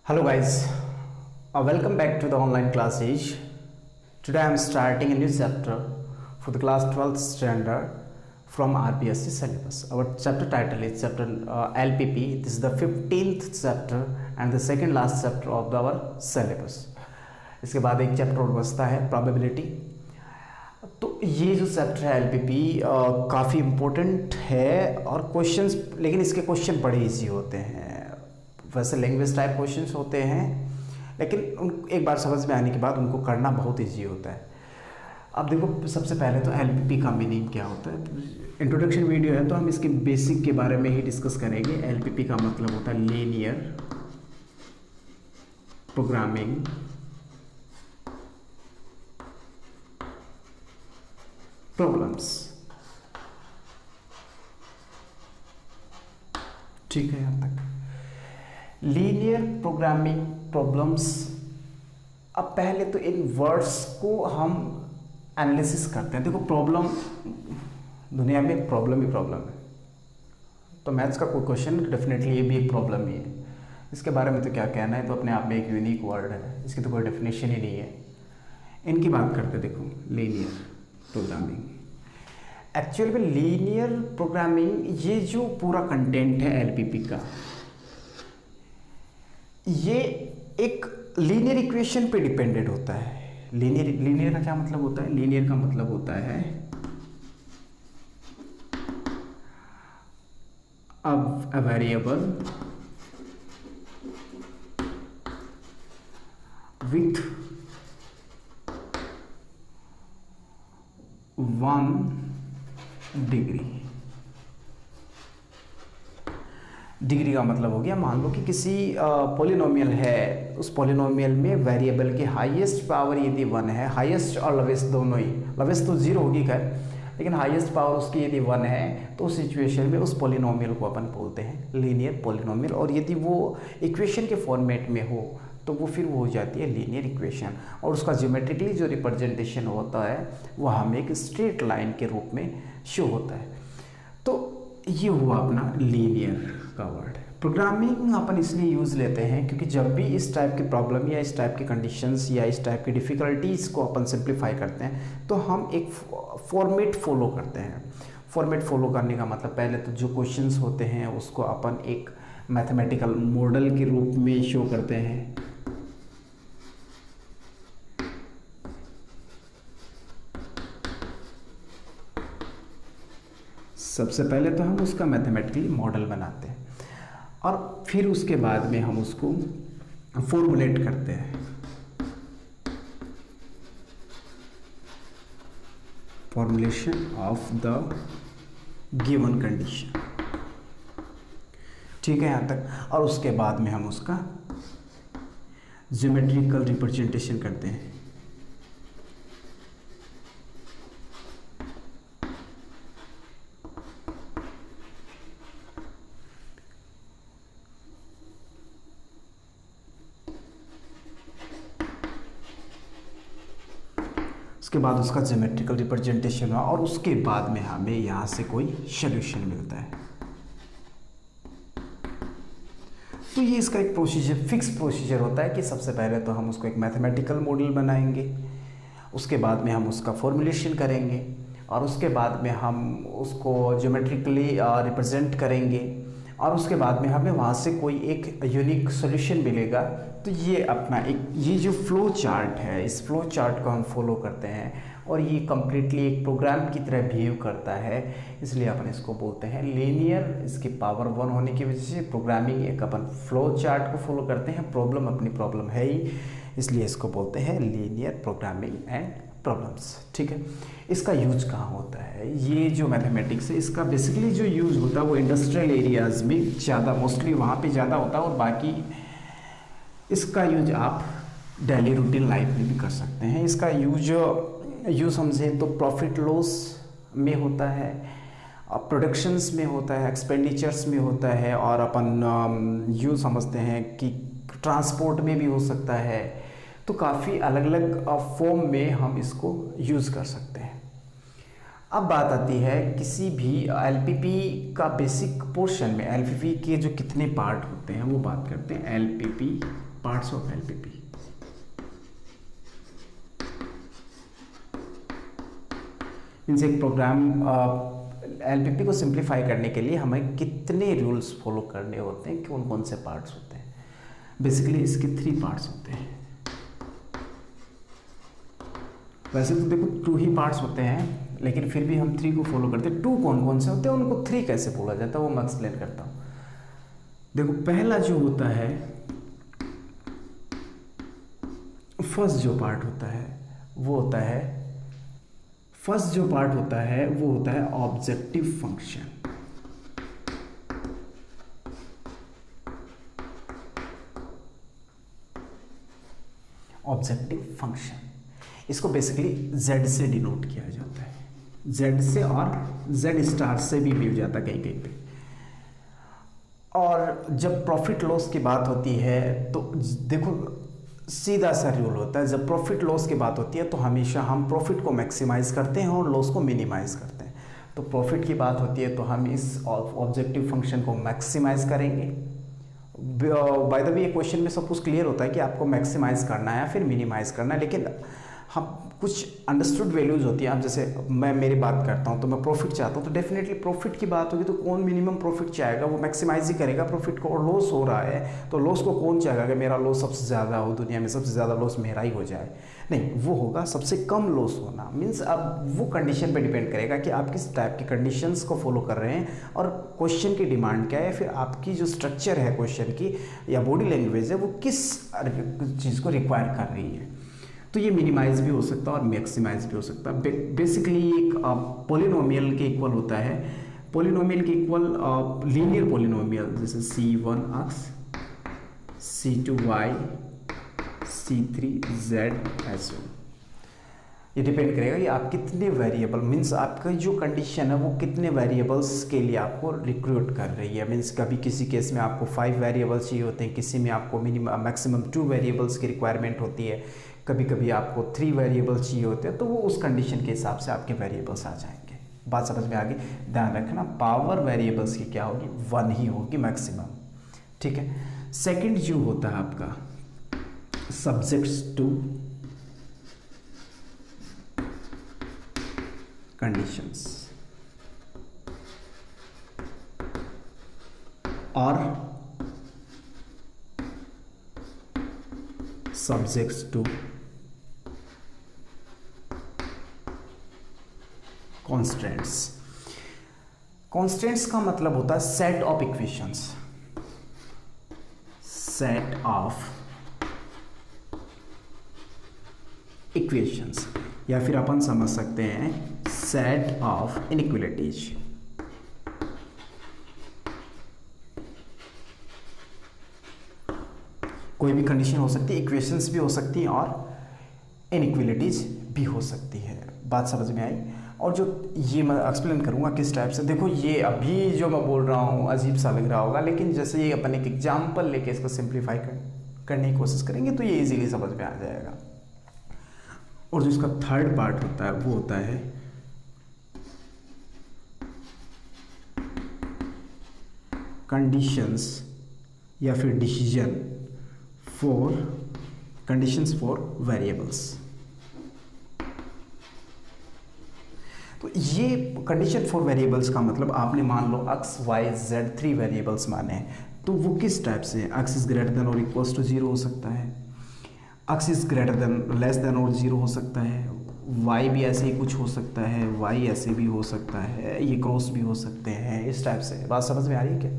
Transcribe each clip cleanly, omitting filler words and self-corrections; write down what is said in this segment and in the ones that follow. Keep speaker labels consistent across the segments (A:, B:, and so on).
A: Hello guys, welcome back to the online classes. Today I am starting a new chapter for the class 12th standard from RBSC syllabus. Our chapter title is chapter LPP. This is the 15th chapter and the second last chapter of our syllabus. इसके बाद एक chapter और बचता है probability. तो ये जो chapter है LPP काफ़ी इम्पोर्टेंट है और क्वेश्चंस, लेकिन इसके क्वेश्चन बड़े इजी होते हैं। वैसे लैंग्वेज टाइप क्वेश्चंस होते हैं, लेकिन उन एक बार समझ में आने के बाद उनको करना बहुत इजी होता है। अब देखो, सबसे पहले तो LPP का मीनिंग क्या होता है। इंट्रोडक्शन वीडियो है तो हम इसके बेसिक के बारे में ही डिस्कस करेंगे। LPP का मतलब होता है लीनियर प्रोग्रामिंग प्रॉब्लम्स। ठीक है, यहाँ तक लीनियर प्रोग्रामिंग प्रॉब्लम्स। अब पहले तो इन वर्ड्स को हम एनालिसिस करते हैं। देखो, प्रॉब्लम, दुनिया में प्रॉब्लम ही प्रॉब्लम है। तो मैथ्स का कोई क्वेश्चन डेफिनेटली ये भी एक प्रॉब्लम ही है। इसके बारे में तो क्या कहना है, तो अपने आप में एक यूनिक वर्ड है, इसकी तो कोई डेफिनेशन ही नहीं है। इनकी बात करते देखो, लीनियर प्रोग्रामिंग। एक्चुअली में लीनियर प्रोग्रामिंग, ये जो पूरा कंटेंट है LPP का, ये एक लीनियर इक्वेशन पे डिपेंडेंट होता है। लीनियर का क्या मतलब होता है? लीनियर का मतलब होता है अब a variable with one degree का मतलब हो गया, मान लो कि किसी पॉलिनोमियल है, उस पॉलिनोमियल में वेरिएबल की हाईएस्ट पावर यदि 1 है, हाईएस्ट और लोवेस्ट दोनों ही, लोवेस्ट तो 0 होगी खैर, लेकिन हाईएस्ट पावर उसकी यदि 1 है, तो उस सिचुएशन में उस पॉलिनोमियल को अपन बोलते हैं लीनियर पॉलिनोमियल। और यदि वो इक्वेशन के फॉर्मेट में हो तो वो फिर वो हो जाती है लीनियर इक्वेशन। और उसका ज्योमेट्रिकली जो रिप्रेजेंटेशन होता है वो हमें एक स्ट्रेट लाइन के रूप में शो होता है। तो ये हुआ अपना लीनियर का वर्ड। प्रोग्रामिंग अपन इसलिए यूज़ लेते हैं क्योंकि जब भी इस टाइप की प्रॉब्लम या इस टाइप की कंडीशंस या इस टाइप की डिफ़िकल्टीज़ को अपन सिंप्लीफाई करते हैं तो हम एक फॉर्मेट फॉलो करते हैं। फॉर्मेट फॉलो करने का मतलब, पहले तो जो क्वेश्चंस होते हैं उसको अपन एक मैथमेटिकल मॉडल के रूप में शो करते हैं। सबसे पहले तो हम उसका मैथमेटिकली मॉडल बनाते हैं और फिर उसके बाद में हम उसको फॉर्मुलेट करते हैं। Formulation of the given condition. ठीक है यहाँ तक। और उसके बाद में हम उसका ज्योमेट्रिकल रिप्रेजेंटेशन करते हैं। उसके बाद उसका ज्योमेट्रिकल रिप्रेजेंटेशन हुआ और उसके बाद में हमें यहाँ से कोई सॉल्यूशन मिलता है। तो ये इसका एक प्रोसीजर, फिक्स प्रोसीजर होता है कि सबसे पहले तो हम उसको एक मैथमेटिकल मॉडल बनाएंगे, उसके बाद में हम उसका फॉर्मुलेशन करेंगे और उसके बाद में हम उसको ज्योमेट्रिकली रिप्रेजेंट करेंगे और उसके बाद में हमें वहाँ से कोई एक यूनिक सॉल्यूशन मिलेगा। तो ये अपना एक, ये जो फ्लो चार्ट है, इस फ्लो चार्ट को हम फॉलो करते हैं और ये कम्प्लीटली एक प्रोग्राम की तरह बिहेव करता है, इसलिए अपन इसको बोलते हैं लीनियर। इसकी पावर 1 होने की वजह से प्रोग्रामिंग एक अपन फ्लो चार्ट को फॉलो करते हैं। प्रॉब्लम अपनी प्रॉब्लम है ही, इसलिए इसको बोलते हैं लीनियर प्रोग्रामिंग एंड प्रॉब्लम्स। ठीक है। इसका यूज कहाँ होता है? ये जो मैथमेटिक्स है इसका बेसिकली जो यूज़ होता है वो इंडस्ट्रियल एरियाज़ में ज़्यादा, मोस्टली वहाँ पे ज़्यादा होता है और बाकी इसका यूज आप डेली रूटीन लाइफ में भी कर सकते हैं। इसका यूज समझें तो प्रॉफिट लॉस में होता है, प्रोडक्शंस में होता है, एक्सपेंडिचर्स में होता है और अपन यूज समझते हैं कि ट्रांसपोर्ट में भी हो सकता है। तो काफ़ी अलग अलग फॉर्म में हम इसको यूज़ कर सकते हैं। अब बात आती है किसी भी LPP का बेसिक पोर्शन में, LPP के जो कितने पार्ट होते हैं वो बात करते हैं। LPP parts of LPP. Means एक प्रोग्राम एलपीपी को सिंप्लीफाई करने के लिए हमें कितने रूल्स फॉलो करने होते हैं, कौन कौन से पार्ट्स होते हैं। बेसिकली इसके 3 पार्ट्स होते हैं। वैसे तो देखो 2 ही पार्ट्स होते हैं, लेकिन फिर भी हम 3 को फॉलो करते हैं। 2 कौन कौन से होते हैं, उनको 3 कैसे बोला जाता है वो मैं एक्सप्लेन करता हूँ। देखो पहला जो होता है, फर्स्ट जो पार्ट होता है वो होता है, फर्स्ट जो पार्ट होता है वो होता है ऑब्जेक्टिव फंक्शन। ऑब्जेक्टिव फंक्शन इसको बेसिकली z से डिनोट किया जाता है, z से, और z स्टार से भी मिल जाता है कहीं कहीं पे। और जब प्रॉफिट लॉस की बात होती है तो देखो सीधा सा रूल होता है, जब प्रॉफिट लॉस की बात होती है तो हमेशा हम प्रॉफिट को मैक्सिमाइज करते हैं और लॉस को मिनिमाइज करते हैं। तो प्रॉफिट की बात होती है तो हम इस ऑब्जेक्टिव फंक्शन को मैक्सिमाइज करेंगे। बाय द वे ये क्वेश्चन में सब कुछ क्लियर होता है कि आपको मैक्सिमाइज करना है या फिर मिनिमाइज करना है, लेकिन हम कुछ अंडरस्टूड वैल्यूज होती हैं। अब जैसे मैं मेरी बात करता हूँ तो मैं प्रॉफिट चाहता हूँ, तो डेफिनेटली प्रॉफिट की बात होगी तो कौन मिनिमम प्रॉफिट चाहेगा, वो मैक्सिमाइज ही करेगा प्रॉफिट को। और लॉस हो रहा है तो लॉस को कौन चाहेगा कि मेरा लॉस सबसे ज़्यादा हो, दुनिया में सबसे ज़्यादा लॉस मेरा ही हो जाए। नहीं, वो होगा सबसे कम लॉस होना। मीन्स अब वो कंडीशन पे डिपेंड करेगा कि आप किस टाइप की कंडीशंस को फॉलो कर रहे हैं और क्वेश्चन की डिमांड क्या है, फिर आपकी जो स्ट्रक्चर है क्वेश्चन की या बॉडी लैंग्वेज है वो किस चीज़ को रिक्वायर कर रही है। तो ये मिनिमाइज भी हो सकता है और मैक्सिमाइज भी हो सकता है। बेसिकली एक पॉलिनोमियल के इक्वल होता है, पॉलिनोमियल के इक्वल लीनियर पॉलिनोमियल, जैसे c1x, c2y, c3z ऐसे। ये डिपेंड करेगा कि आप कितने वेरिएबल, मीन्स आपका जो कंडीशन है वो कितने वेरिएबल्स के लिए आपको रिक्रूट कर रही है। मीन्स कभी किसी केस में आपको 5 वेरिएबल्स चाहिए होते हैं, किसी में आपको मिनिमम मैक्सिमम 2 वेरिएबल्स की रिक्वायरमेंट होती है, कभी कभी आपको 3 वेरिएबल्स चाहिए होते हैं। तो वो उस कंडीशन के हिसाब से आपके वेरिएबल्स आ जाएंगे। बात समझ में आ गई? ध्यान रखना पावर वेरिएबल्स की क्या होगी, 1 ही होगी मैक्सिमम। ठीक है। सेकंड जो होता है आपका सब्जेक्ट्स टू कंडीशंस और सब्जेक्ट्स टू कॉन्स्टेंट्स। कॉन्स्टेंट्स का मतलब होता है set of equations, set of equations, या फिर अपन समझ सकते हैं सेट ऑफ इनइक्वालिटीज। कोई भी कंडीशन हो सकती है, इक्वेशंस भी हो सकती हैं और इनइक्वालिटीज भी हो सकती है। बात समझ में आई? और जो ये मैं एक्सप्लेन करूँगा किस टाइप से। देखो ये अभी जो मैं बोल रहा हूँ अजीब सा लग रहा होगा, लेकिन जैसे ये अपन एक एग्जाम्पल लेके इसको सिंप्लीफाई करने की कोशिश करेंगे तो ये इजीली समझ में आ जाएगा। और जो इसका थर्ड पार्ट होता है वो होता है कंडीशंस या फिर decision for conditions for variables. तो ये कंडीशन फॉर वेरिएबल्स का मतलब आपने मान लो x, y, z 3 वेरिएबल्स माने हैं, तो वो किस टाइप से हैं? x इज ग्रेटर देन और इक्वल्स टू 0 हो सकता है, x is greater than less than और 0 हो सकता है, y भी ऐसे ही कुछ हो सकता है, y ऐसे भी हो सकता है, ये क्रॉस भी हो सकते हैं, इस टाइप से। बात समझ में आ रही है क्या?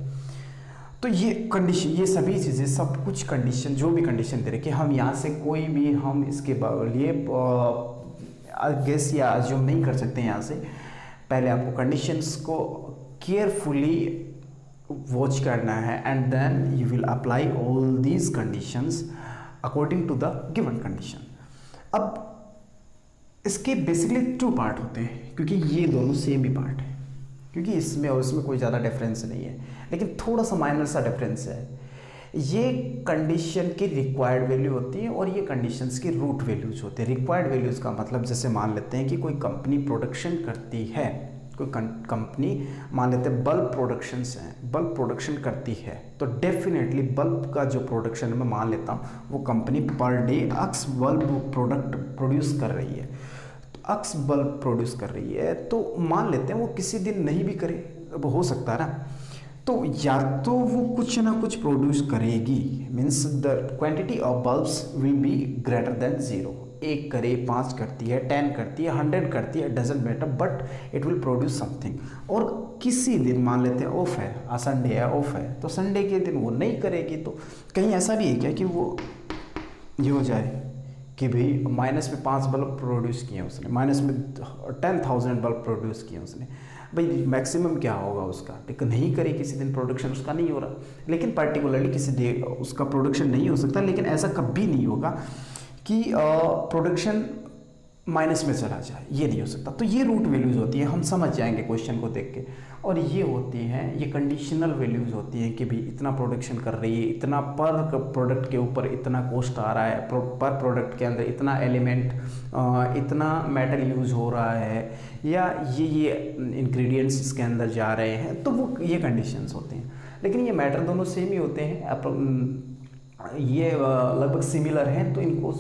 A: तो ये कंडीशन, ये सभी चीज़ें, सब कुछ कंडीशन, जो भी कंडीशन दे रहे कि हम यहाँ से कोई भी हम इसके लिए गेस या अज्यूम नहीं कर सकते। यहाँ से पहले आपको कंडीशंस को केयरफुली वॉच करना है and then you will apply all these conditions according to the given condition. अब इसके बेसिकली 2 पार्ट होते हैं, क्योंकि ये दोनों सेम ही पार्ट है, क्योंकि इसमें और इसमें कोई ज़्यादा डिफरेंस नहीं है, लेकिन थोड़ा सा माइनर सा डिफरेंस है। ये कंडीशन की रिक्वायर्ड वैल्यू होती है और ये कंडीशंस की रूट वैल्यूज होते हैं। रिक्वायर्ड वैल्यूज़ का मतलब जैसे मान लेते हैं कि कोई कंपनी प्रोडक्शन करती है, कोई कंपनी मान लेते हैं बल्ब प्रोडक्शन से है, बल्ब प्रोडक्शन करती है, तो डेफिनेटली बल्ब का जो प्रोडक्शन मैं मान लेता हूँ वो कंपनी पर डे अक्स बल्ब प्रोडक्ट प्रोड्यूस कर रही है, तो अक्स बल्ब प्रोड्यूस कर रही है, तो मान लेते हैं वो किसी दिन नहीं भी करे, अब हो सकता है ना, तो या तो वो कुछ ना कुछ प्रोड्यूस करेगी, means the quantity of bulbs will be greater than 0, 1 करे, 5 करती है, 10 करती है, 100 करती है, doesn't matter, but it will produce something. और किसी दिन मान लेते हैं ऑफ है, संडे है, ऑफ है, तो संडे के दिन वो नहीं करेगी, तो कहीं ऐसा भी है क्या कि वो ये हो जाए कि भाई माइनस में 5 बल्ब प्रोड्यूस किए उसने, माइनस में 10,000 बल्ब प्रोड्यूस किए उसने, भाई मैक्सिमम क्या होगा उसका, ठीक नहीं करे किसी दिन प्रोडक्शन उसका नहीं हो रहा, लेकिन पर्टिकुलरली किसी डे उसका प्रोडक्शन नहीं हो सकता, लेकिन ऐसा कभी नहीं होगा कि प्रोडक्शन माइनस में चला जाए, ये नहीं हो सकता। तो ये रूट वैल्यूज़ होती हैं, हम समझ जाएंगे क्वेश्चन को देख के, और ये होती हैं, ये कंडीशनल वैल्यूज़ होती हैं कि भाई इतना प्रोडक्शन कर रही है, इतना पर प्रोडक्ट के ऊपर इतना कॉस्ट आ रहा है, पर प्रोडक्ट के अंदर इतना एलिमेंट, इतना मेटल यूज़ हो रहा है, या ये इंग्रेडिएंट्स इसके अंदर जा रहे हैं, तो वो ये कंडीशंस होते हैं। लेकिन ये मैटर दोनों सेम ही होते हैं, ये लगभग सिमिलर हैं, तो इनको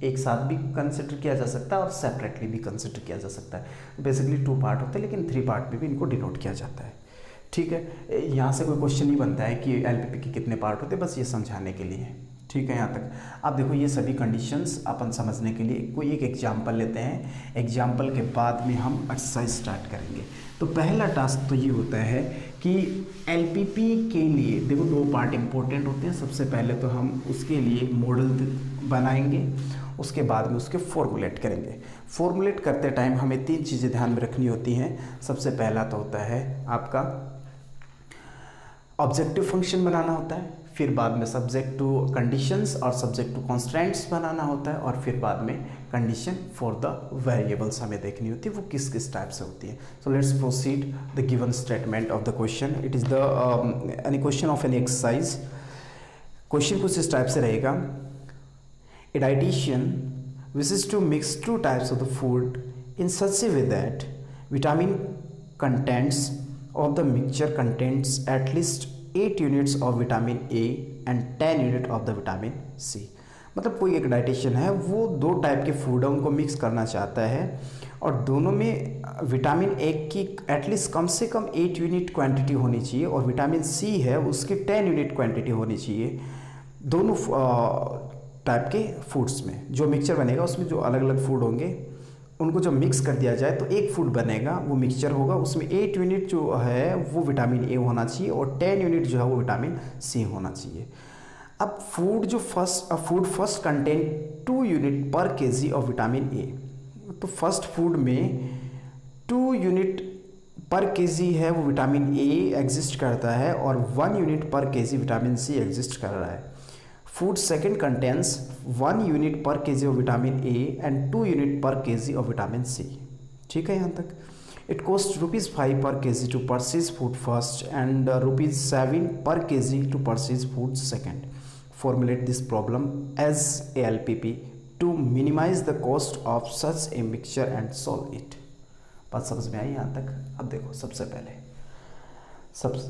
A: एक साथ भी कंसिडर किया जा सकता है और सेपरेटली भी कंसिडर किया जा सकता है। बेसिकली 2 पार्ट होते हैं, लेकिन 3 पार्ट में भी इनको डिनोट किया जाता है, ठीक है। यहाँ से कोई क्वेश्चन नहीं बनता है कि एलपीपी के कितने पार्ट होते हैं, बस ये समझाने के लिए, ठीक है। यहाँ तक आप देखो, ये सभी कंडीशंस अपन समझने के लिए कोई एक एग्जाम्पल लेते हैं, एग्जाम्पल के बाद में हम एक्सरसाइज स्टार्ट करेंगे। तो पहला टास्क तो ये होता है कि एलपीपी के लिए देखो 2 पार्ट इंपॉर्टेंट होते हैं। सबसे पहले तो हम उसके लिए मॉडल बनाएंगे, उसके बाद में उसके फॉर्मुलेट करेंगे। फॉर्मुलेट करते टाइम हमें 3 चीज़ें ध्यान में रखनी होती हैं। सबसे पहला तो होता है आपका ऑब्जेक्टिव फंक्शन बनाना होता है, फिर बाद में सब्जेक्ट टू कंडीशंस और सब्जेक्ट टू कॉन्स्टेंट्स बनाना होता है, और फिर बाद में कंडीशन फॉर द वेरिएबल्स हमें देखनी होती है, वो किस किस टाइप से होती है। So let's proceed the given statement of the question. It is the any question of any exercise. Question कुछ इस टाइप से रहेगा, a dietitian wishes to mix 2 types of the food in such a way that vitamin contents of the mixture contains at least 8 units of vitamin A and 10 unit of the vitamin C। मतलब कोई एक dietitian है, वो 2 type के food है उनको mix करना चाहता है, और दोनों में विटामिन ए की एटलीस्ट कम से कम 8 यूनिट क्वांटिटी होनी चाहिए, और विटामिन सी है उसकी 10 यूनिट क्वांटिटी होनी चाहिए। दोनों टाइप के फूड्स में जो मिक्सचर बनेगा, उसमें जो अलग अलग फूड होंगे उनको जब मिक्स कर दिया जाए तो एक फूड बनेगा, वो मिक्सचर होगा, उसमें 8 यूनिट जो है वो विटामिन ए होना चाहिए, और 10 यूनिट जो है वो विटामिन सी होना चाहिए। अब food first contain 2 unit per KG of vitamin A. तो फर्स्ट फूड में 2 यूनिट पर केजी है वो विटामिन ए एग्जिस्ट करता है, और 1 unit per KG vitamin C exist कर रहा है। Food second contains 1 unit per kg of vitamin A and 2 unit per kg of vitamin C। ठीक है यहाँ तक। It costs ₹5 per kg to purchase food first and ₹7 per kg to purchase food second। Formulate this problem as a LPP to minimize the cost of such a mixture and solve it। बात समझ में आई यहाँ तक। अब देखो, सबसे पहले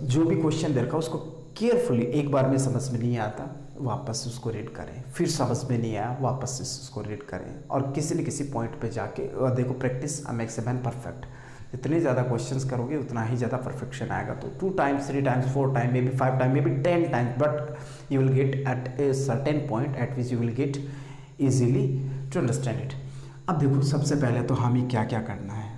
A: जो भी क्वेश्चन दे रखा उसको केयरफुली, एक बार में समझ में नहीं आता वापस से उसको रीड करें, फिर समझ में नहीं आया वापस से उसको रीड करें, और किसी न किसी पॉइंट पे जाके देखो, practice makes a man perfect. जितने ज़्यादा क्वेश्चंस करोगे उतना ही ज़्यादा परफेक्शन आएगा। तो 2 times 3 times 4 times may be 5 times may be 10 times, but you will get at a certain point at which you will get easily to understand it. अब देखो, सबसे पहले तो हमें क्या क्या करना है।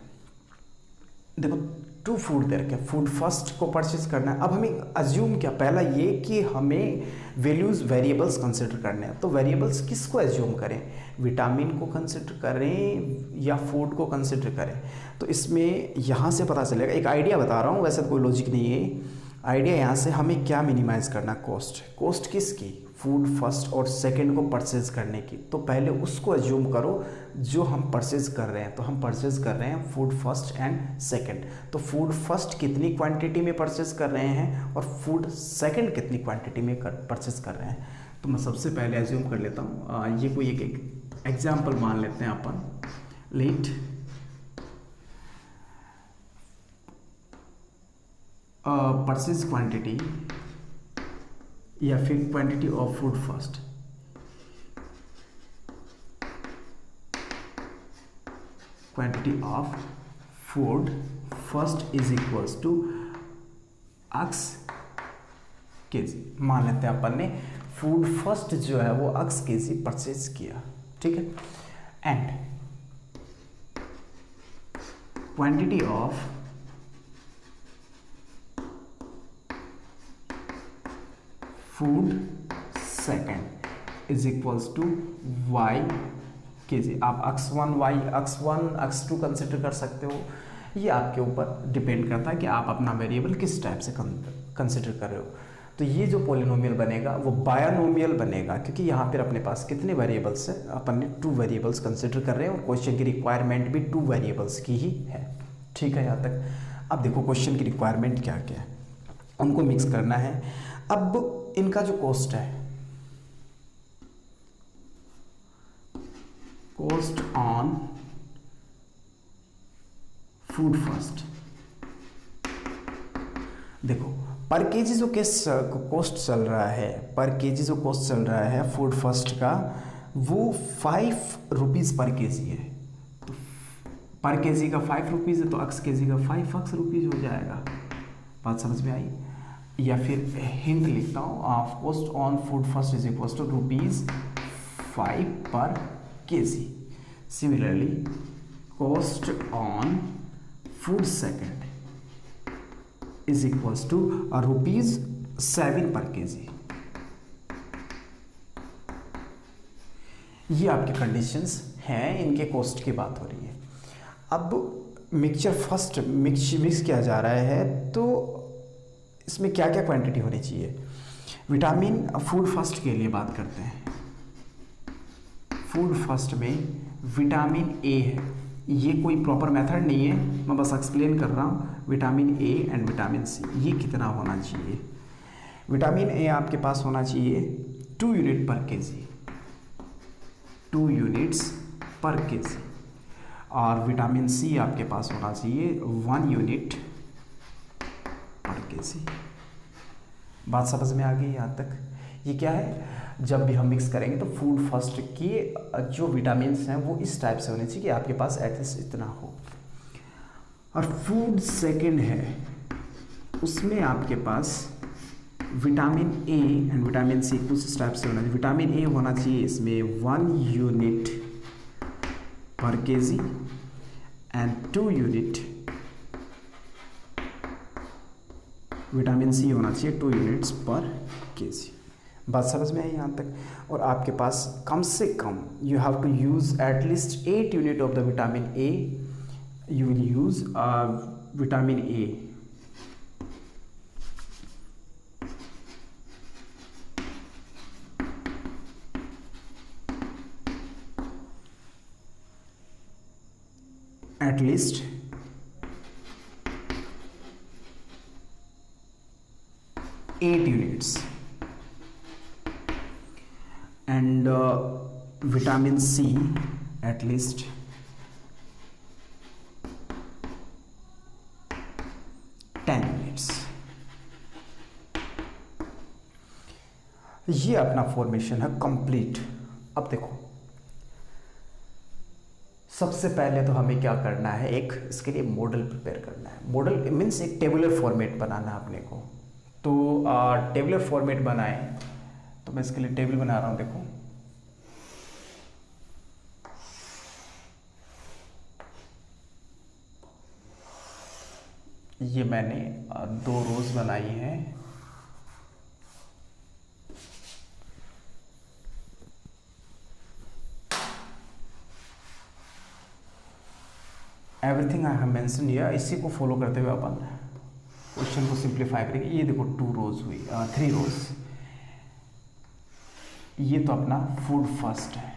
A: देखो, 2 फूड दे रखे, फूड फर्स्ट को परचेज करना है। अब हमें अज्यूम क्या, पहला ये कि हमें वैल्यूज़ वेरिएबल्स कंसिडर करने हैं। तो वेरिएबल्स किसको एज्यूम करें, विटामिन को कंसिडर करें या फूड को कंसिडर करें। तो इसमें यहाँ से पता चलेगा, एक आइडिया बता रहा हूँ, वैसे तो कोई लॉजिक नहीं है। आइडिया यहाँ से हमें क्या मिनिमाइज़ करना, कॉस्ट किसकी, फूड फर्स्ट और सेकंड को परचेज करने की। तो पहले उसको एज्यूम करो जो हम परचेज कर रहे हैं। तो हम परचेज कर रहे हैं फूड फर्स्ट एंड सेकंड। तो फूड फर्स्ट कितनी क्वांटिटी में परचेज कर रहे हैं और फूड सेकंड कितनी क्वांटिटी में परचेज कर रहे हैं। तो मैं सबसे पहले एज्यूम कर लेता हूँ, ये कोई एक एग्जाम्पल मान लेते हैं अपन। लेट परचेज क्वांटिटी या फिर quantity of food first, quantity of food first is equals to x KG. मान लेते हैं अपन ने फूड फर्स्ट जो है वो x केजी परचेज किया, ठीक है, and quantity of food second is equals to y KG. आप x1 x2 कंसिडर कर सकते हो, ये आपके ऊपर डिपेंड करता है कि आप अपना वेरिएबल किस टाइप से कंसिडर कर रहे हो। तो ये जो पॉलिनोमियल बनेगा वो बायनोमियल बनेगा, क्योंकि यहाँ पर अपने पास कितने वेरिएबल्स है, अपन ने 2 वेरिएबल्स कंसिडर कर रहे हैं और क्वेश्चन की रिक्वायरमेंट भी 2 वेरिएबल्स की ही है, ठीक है यहाँ तक। अब देखो क्वेश्चन की रिक्वायरमेंट क्या क्या है, उनको मिक्स करना है। अब इनका जो कॉस्ट है, कॉस्ट ऑन फूड फर्स्ट, देखो पर केजी जो कॉस्ट चल रहा है, पर केजी जो कॉस्ट चल रहा है फूड फर्स्ट का, वो 5 रुपीज़ पर केजी है। तो पर केजी का 5 रुपीज़ है तो x केजी का 5x रुपीज़ हो जाएगा। बात समझ में आई? या फिर हिंट लिखता हूँ, cost on food first is equal to ₹5 per KG. Similarly cost on food second is equals to ₹7 per KG. ये आपके कंडीशंस हैं, इनके कॉस्ट की बात हो रही है। अब मिक्सचर फर्स्ट मिक्स किया जा रहा है, तो इसमें क्या क्या क्वांटिटी होनी चाहिए। विटामिन फूड फर्स्ट के लिए बात करते हैं। फूड फर्स्ट में विटामिन ए है, ये कोई प्रॉपर मेथड नहीं है, मैं बस एक्सप्लेन कर रहा हूँ। Vitamin A and vitamin C, ये कितना होना चाहिए। विटामिन ए आपके पास होना चाहिए 2 यूनिट पर केजी, 2 यूनिट्स पर केजी, और विटामिन सी आपके पास होना चाहिए 1 यूनिट पर केजी। बात समझ में आ गई यहाँ तक? ये क्या है, जब भी हम मिक्स करेंगे तो फूड फर्स्ट की जो विटामिन्स हैं वो इस टाइप से होने चाहिए कि आपके पास एटलीस्ट इतना हो। और फूड सेकंड है, उसमें आपके पास vitamin A and vitamin C कुछ इस टाइप से होना चाहिए। विटामिन ए होना चाहिए इसमें 1 unit per KG and 2 unit. Vitamin C होना चाहिए 2 यूनिट्स पर केजी। बात समझ में आई यहाँ तक? और आपके पास कम से कम you have to use at least 8 unit of the vitamin A, you will use vitamin A. At least 8 units and vitamin C at least 10 minutes। ये अपना फॉर्मेशन है कंप्लीट। अब देखो सबसे पहले तो हमें क्या करना है, एक इसके लिए मॉडल प्रिपेयर करना है। मॉडल मीन्स एक टेबुलर फॉर्मेट बनाना है अपने को। तो टेबुलर फॉर्मेट बनाएं, तो मैं इसके लिए टेबल बना रहा हूं। देखो ये मैंने 2 रोज बनाई हैं। Everything I have mention here, इसी को फॉलो करते हुए अपन क्वेश्चन को सिंप्लीफाई करेंगे। ये देखो 2 रोज हुई, 3 रोज। ये तो अपना फूड फर्स्ट है,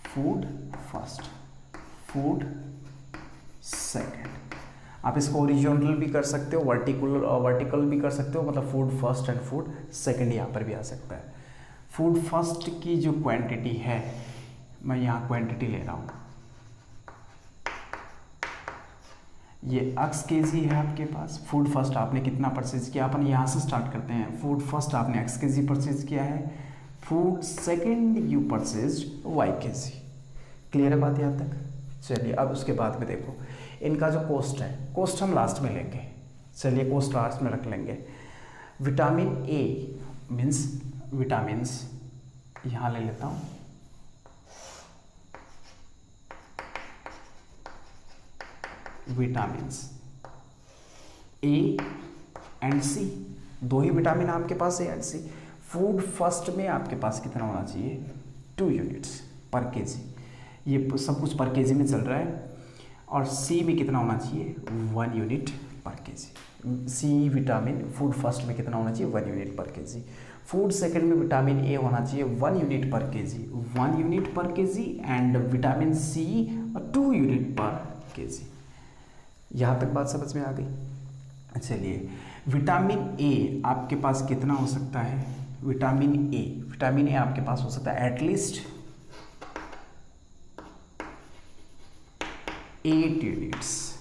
A: फूड फर्स्ट, फूड सेकंड। आप इसको ओरिजिनल भी कर सकते हो, वर्टिकल भी कर सकते हो, मतलब food first and food second यहाँ पर भी आ सकता है। फूड फर्स्ट की जो क्वांटिटी है, मैं यहाँ क्वांटिटी ले रहा हूँ, ये x kg है आपके पास। फूड फर्स्ट आपने कितना परचेज किया, अपन यहाँ से स्टार्ट करते हैं। फूड फर्स्ट आपने x kg परचेज किया है, food second you purchase y kg। Clear है बात यहाँ तक? चलिए अब उसके बाद में देखो इनका जो कॉस्ट है, कॉस्ट हम लास्ट में लेंगे। चलिए कॉस्ट लास्ट में रख लेंगे। विटामिन ए मीन्स विटामिन्स यहाँ ले लेता हूँ, विटामिन्स ए एंड सी, दो ही विटामिन आपके पास A and C. Food first में आपके पास कितना होना चाहिए, 2 यूनिट्स पर केजी, ये सब कुछ पर केजी में चल रहा है। और सी में कितना होना चाहिए, 1 unit per KG. C vitamin food first में कितना होना चाहिए, 1 unit per KG. Food second में विटामिन ए होना चाहिए 1 unit per KG, 1 unit per KG. And vitamin C 2 unit per KG. यहाँ तक बात समझ में आ गई? चलिए विटामिन ए आपके पास कितना हो सकता है, विटामिन ए आपके पास हो सकता है एटलीस्ट 8 यूनिट्स।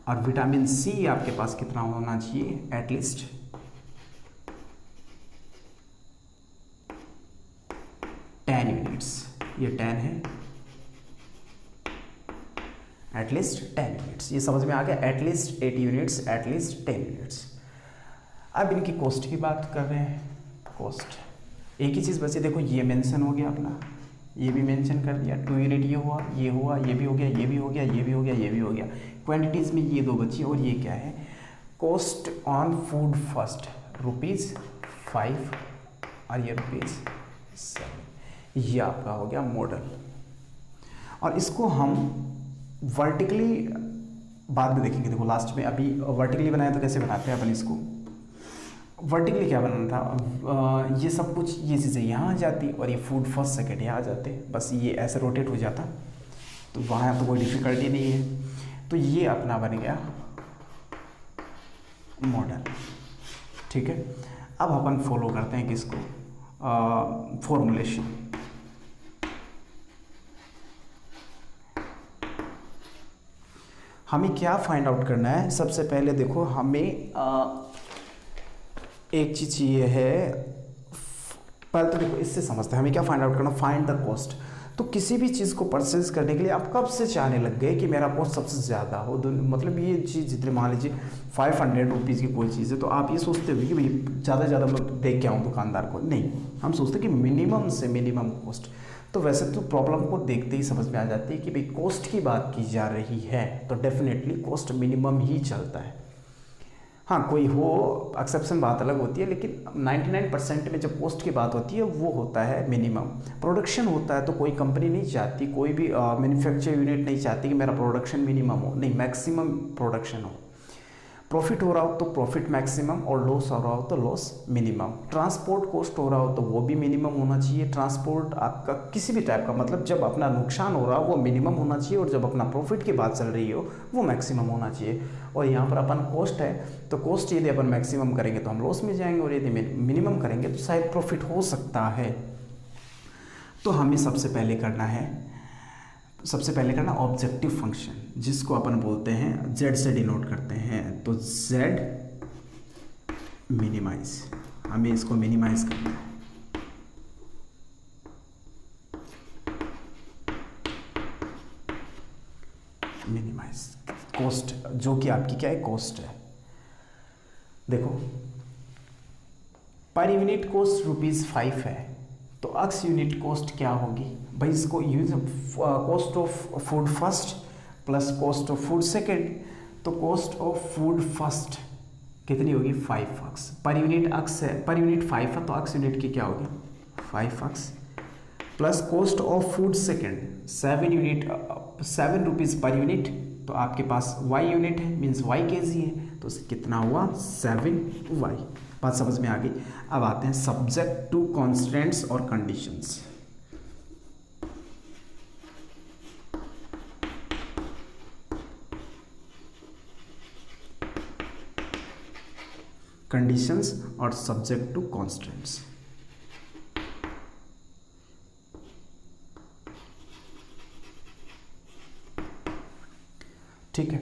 A: और विटामिन सी आपके पास कितना होना चाहिए, एटलीस्ट 10 यूनिट्स। ये 10 है, एटलीस्ट 10 यूनिट्स। ये समझ में आ गया, एटलीस्ट 8 यूनिट्स, एटलीस्ट 10 यूनिट्स। अब इनकी कॉस्ट की बात कर रहे हैं। कॉस्ट एक ही चीज़ बची, देखो ये मेंशन हो गया अपना, ये भी मेंशन कर दिया, 2 यूनिट ये हुआ, ये हुआ, ये भी हो गया, ये भी हो गया, ये भी हो गया, ये भी हो गया। क्वांटिटीज़ में ये 2 बची। और ये क्या है, कॉस्ट ऑन फूड फर्स्ट ₹5 और ये ₹7। ये आपका हो गया मॉडल। और इसको हम वर्टिकली बाद में देखेंगे। देखो लास्ट में अभी वर्टिकली बनाया तो कैसे बनाते हैं अपन इसको, वर्टिकली क्या बनाना था, ये सब कुछ ये चीज़ें यहाँ आ जाती और ये फूड फर्स्ट सेकंड यहाँ आ जाते, बस ये ऐसे रोटेट हो जाता, तो वहाँ तो कोई डिफ़िकल्टी नहीं है। तो ये अपना बन गया मॉडल। ठीक है, अब अपन फॉलो करते हैं किसको, फॉर्मुलेशन। हमें क्या फाइंड आउट करना है, सबसे पहले देखो हमें एक चीज़ ये है, पहले तो देखो इससे समझते हैं हमें क्या फाइंड आउट करना, फाइंड द कॉस्ट। तो किसी भी चीज़ को परचेज करने के लिए आप कब से चाहने लग गए कि मेरा कॉस्ट सबसे ज़्यादा हो, मतलब ये चीज़ जितने मान लीजिए 500 रुपीज़ की कोई चीज़ है तो आप ये सोचते हो कि भाई ज़्यादा से ज़्यादा मैं देख के आऊँ दुकानदार को, नहीं, हम सोचते कि मिनिमम से मिनिमम कॉस्ट। तो वैसे तो प्रॉब्लम को देखते ही समझ में आ जाती है कि भाई कॉस्ट की बात की जा रही है तो डेफिनेटली कॉस्ट मिनिमम ही चलता है। हाँ कोई हो एक्सेप्शन बात अलग होती है, लेकिन 99% में जब कॉस्ट की बात होती है वो होता है मिनिमम। प्रोडक्शन होता है तो कोई कंपनी नहीं चाहती, कोई भी मैन्युफैक्चर यूनिट नहीं चाहती कि मेरा प्रोडक्शन मिनिमम हो, नहीं मैक्सिमम प्रोडक्शन हो। प्रॉफिट हो रहा हो तो प्रॉफिट मैक्सिमम और लॉस हो रहा हो तो लॉस मिनिमम। ट्रांसपोर्ट कॉस्ट हो रहा हो तो वो भी मिनिमम होना चाहिए। ट्रांसपोर्ट आपका किसी भी टाइप का, मतलब जब अपना नुकसान हो रहा हो वो मिनिमम होना चाहिए और जब अपना प्रॉफिट की बात चल रही हो वो मैक्सिमम होना चाहिए। और यहाँ पर अपन कॉस्ट है तो कॉस्ट यदि अपन मैक्सिमम करेंगे तो हम लॉस में जाएंगे और यदि मिनिमम करेंगे तो शायद प्रॉफिट हो सकता है। तो हमें सबसे पहले करना ऑब्जेक्टिव फंक्शन, जिसको अपन बोलते हैं जेड से डिनोट करते हैं। तो जेड मिनिमाइज, हमें इसको मिनिमाइज करना है। मिनिमाइज कॉस्ट, जो कि आपकी क्या है, कॉस्ट है। देखो पर यूनिट कॉस्ट ₹5 है तो x यूनिट कॉस्ट क्या होगी भाई, इसको use cost of food first plus cost of food second. तो कॉस्ट ऑफ फूड फर्स्ट कितनी होगी, 5x पर यूनिट। x है पर यूनिट 5 है तो x यूनिट की क्या होगी 5x plus cost of food second 7 rupees per unit. तो आपके पास y यूनिट है मीन्स y केजी है तो कितना हुआ 7y। बात समझ में आ गई। अब आते हैं सब्जेक्ट टू कॉन्स्टेंट्स और कंडीशंस। कंडीशंस और सब्जेक्ट टू कॉन्स्टेंट्स। ठीक है।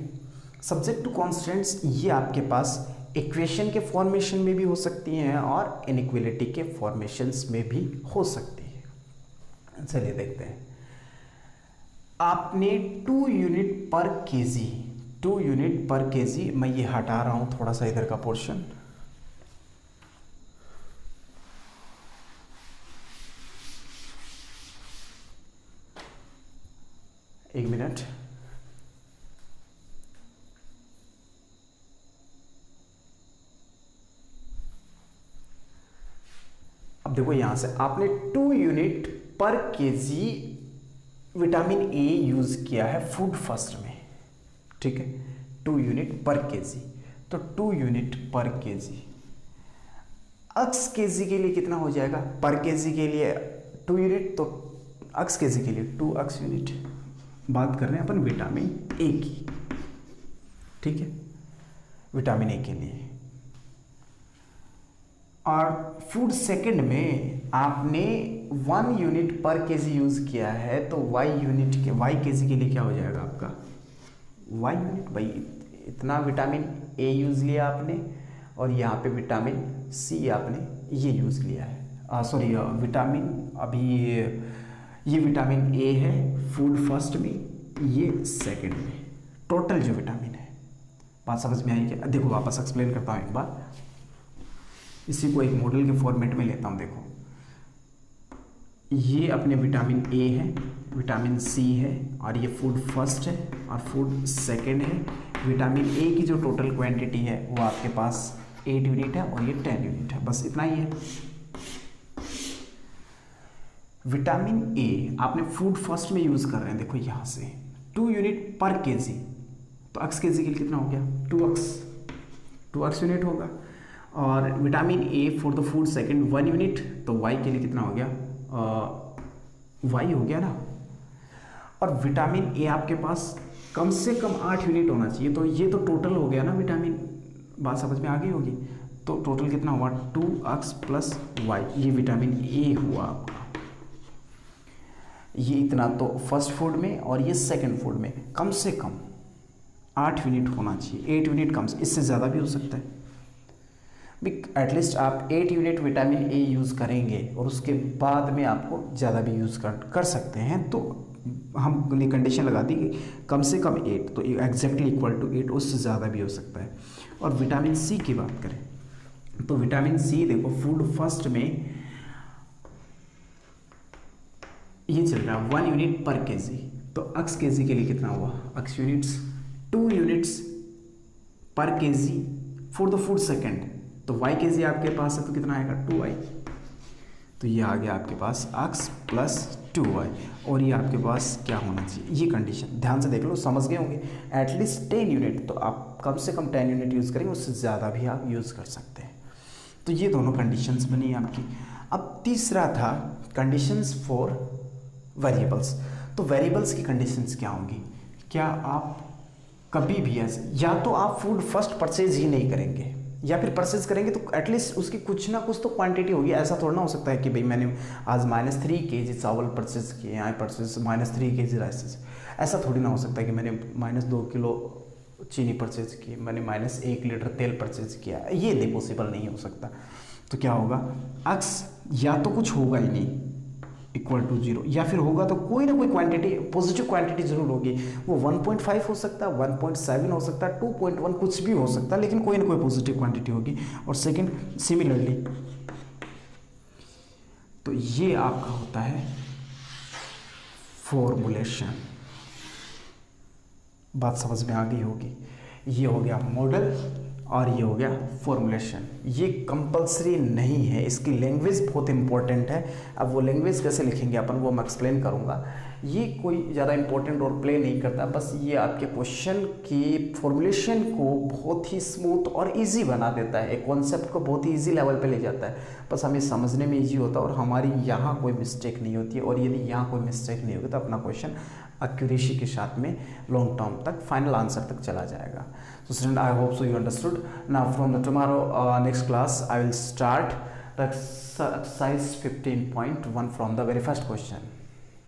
A: सब्जेक्ट टू कॉन्स्टेंट्स ये आपके पास इक्वेशन के फॉर्मेशन में भी हो सकती हैं और इनइक्वालिटी के फॉर्मेशंस में भी हो सकती है। चलिए देखते हैं। आपने 2 unit per KG, 2 unit per KG, मैं ये हटा रहा हूं थोड़ा सा इधर का पोर्शन, एक मिनट। अब देखो यहां से आपने 2 unit per KG vitamin A use किया है फूड फर्स्ट में, ठीक है। 2 यूनिट पर केजी, तो 2 यूनिट पर केजी अक्स केजी के लिए कितना हो जाएगा? पर केजी के लिए 2 यूनिट, तो अक्स केजी के लिए 2 अक्स यूनिट। बात कर रहे हैं अपन विटामिन ए की, ठीक है, विटामिन ए के लिए। और फूड सेकंड में आपने 1 यूनिट पर केजी यूज किया है, तो वाई यूनिट के वाई केजी के लिए क्या हो जाएगा आपका? Y unit. भाई इतना विटामिन ए यूज लिया आपने और यहाँ पे विटामिन सी आपने ये यूज लिया है, सॉरी विटामिन, अभी ये विटामिन ए है फूड फर्स्ट में, ये सेकंड में, टोटल जो विटामिन है। बात समझ में आई क्या? देखो वापस एक्सप्लेन करता हूँ एक बार, इसी को एक मॉडल के फॉर्मेट में लेता हूँ। देखो ये अपने विटामिन ए है, विटामिन सी है, और ये फूड फर्स्ट है और फूड सेकंड है। विटामिन ए की जो टोटल क्वांटिटी है वो आपके पास 8 यूनिट है और ये 10 यूनिट है, बस इतना ही है। विटामिन ए आपने फूड फर्स्ट में यूज कर रहे हैं, देखो यहां से 2 यूनिट पर केजी, तो अक्स केजी के लिए कितना हो गया? 2 अक्स यूनिट होगा। और vitamin A for the food second 1 unit, तो वाई के लिए कितना हो गया? वाई हो गया ना। और विटामिन ए आपके पास कम से कम 8 यूनिट होना चाहिए, तो ये तो टोटल हो गया ना विटामिन, बात समझ में आ गई होगी। तो टोटल कितना हुआ? 2 अक्स प्लस वाई, ये विटामिन ए हुआ आपका। ये इतना तो फर्स्ट फूड में और ये सेकंड फूड में कम से कम 8 यूनिट होना चाहिए, 8 यूनिट कम से, इससे ज़्यादा भी हो सकता है। एटलीस्ट आप 8 यूनिट विटामिन ए यूज़ करेंगे और उसके बाद में आपको ज़्यादा भी यूज़ कर सकते हैं। तो हमने कंडीशन लगा दी कि कम से कम 8, तो एग्जैक्टली इक्वल टू 8, उससे ज़्यादा भी हो सकता है। और विटामिन सी की बात करें तो विटामिन सी देखो फूड फर्स्ट में ये चल रहा है 1 यूनिट पर केजी, तो अक्स केजी के लिए कितना हुआ? अक्स यूनिट्स 2 यूनिट्स पर KG for the food second, तो वाई केजी आपके पास है तो कितना आएगा? 2y, तो ये आ गया आपके पास अक्स प्लस 2y। और ये आपके पास क्या होना चाहिए? ये कंडीशन ध्यान से देख लो, समझ गए होंगे। एटलीस्ट 10 यूनिट, तो आप कम से कम 10 यूनिट यूज़ करेंगे, उससे ज़्यादा भी आप यूज़ कर सकते हैं। तो ये दोनों कंडीशंस बनी आपकी। अब तीसरा था कंडीशंस फॉर वेरिएबल्स। तो वेरिएबल्स की कंडीशंस क्या होंगी? क्या आप कभी भी ऐसे, या तो आप फूड फर्स्ट परचेज ही नहीं करेंगे, या फिर परचेज करेंगे तो एटलीस्ट उसकी कुछ ना कुछ तो क्वांटिटी होगी। ऐसा थोड़ा ना हो सकता है कि भाई मैंने आज -3 kg चावल परचेज किए, आई परचेज -3 kg राइसेस। ऐसा थोड़ी ना हो सकता है कि मैंने -2 किलो चीनी परचेज की, मैंने -1 लीटर तेल परचेज किया, ये नहीं, पॉसिबल नहीं हो सकता। तो क्या होगा? अक्स या तो कुछ होगा ही नहीं इक्वल टू 0, या फिर होगा तो कोई ना कोई क्वांटिटी, पॉजिटिव क्वांटिटी जरूर होगी। वो 1.5 हो सकता है, 1.7 हो सकता है, 2.1 कुछ भी हो सकता है, लेकिन कोई ना कोई पॉजिटिव क्वांटिटी होगी। और सेकंड सिमिलरली, तो ये आपका होता है फॉर्मूलेशन। बात समझ में आ गई होगी। ये हो गया मॉडल और ये हो गया फॉर्मूलेशन। ये कंपलसरी नहीं है, इसकी लैंग्वेज बहुत इंपॉर्टेंट है। अब वो लैंग्वेज कैसे लिखेंगे अपन, वो मैं एक्सप्लेन करूँगा। ये कोई ज़्यादा इंपॉर्टेंट रोल प्ले नहीं करता, बस ये आपके क्वेश्चन की फॉर्मूलेशन को बहुत ही स्मूथ और इजी बना देता है, एक कॉन्सेप्ट को बहुत ही इजी लेवल पे ले जाता है। बस हमें समझने में इजी होता है और हमारी यहाँ कोई मिस्टेक नहीं होती है। और यदि यहाँ कोई मिस्टेक नहीं होगी तो अपना क्वेश्चन एक्यूरेसी के साथ में लॉन्ग टर्म तक, फाइनल आंसर तक चला जाएगा। So student, I hope so you understood. Now from the tomorrow next class I will start the exercise 15.1 from the very first question.